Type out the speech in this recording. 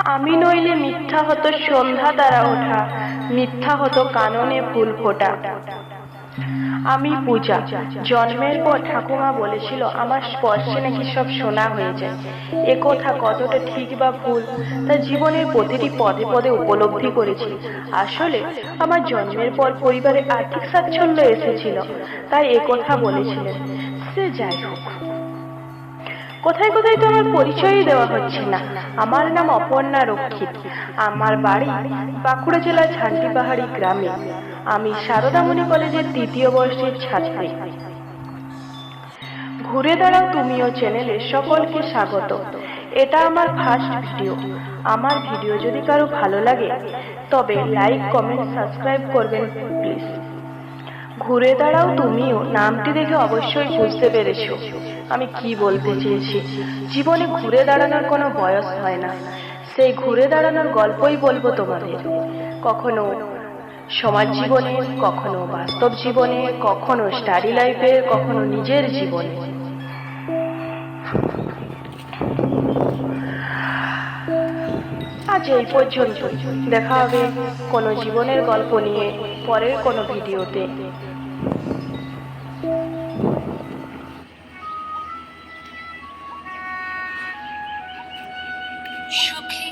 আমি নইলে মিথ্যা হতো সন্ধ্যা তারা ওঠা, মিথ্যা হতো কাননে ফুল ফোটা। আমি পূজা, জন্মের পর ঠাকুমা বলেছিল আমার স্পর্শে নাকি সব সোনা হয়ে যায়। এ কথা কতটা ঠিক বা ভুল তা জীবনের প্রতিটি পদে পদে উপলব্ধি করেছি। আসলে আমার জন্মের পর পরিবারে আর্থিক স্বাচ্ছন্দ্য এসেছিল, তাই এ কথা বলেছিলেন। সে যাই হোক, কোথায় কোথায় তো আমার পরিচয়ই দেওয়া হচ্ছে না। আমার নাম অপর্ণা রক্ষিত। আমার বাড়ি বাঁকুড়া জেলার ঝান্টি পাহাড়ি গ্রামে। আমি সারদামণি কলেজের তৃতীয় বর্ষের ছাত্রী। ঘুরে দাঁড়াও তুমিও চ্যানেলে সকলকে স্বাগত। এটা আমার ফার্স্ট ভিডিও। আমার ভিডিও যদি কারো ভালো লাগে তবে লাইক কমেন্ট সাবস্ক্রাইব করবেন প্লিজ। ঘুরে দাঁড়াও তুমিও নামটি দেখে অবশ্যই বুঝতে পেরেছো আমি কি বলতে চেয়েছি। জীবনে ঘুরে দাঁড়ানোর কোনো বয়স হয় না। সেই ঘুরে দাঁড়ানোর গল্পই বলবো তোমাদের। কখনো সমাজ জীবনে, কখনো বাস্তব জীবনে, কখনো স্টাডি লাইফে, কখনো নিজের জীবনে। আজ এই পর্যন্ত। দেখা হবে কোনো জীবনের গল্প নিয়ে পরের কোনো ভিডিওতে। সুখী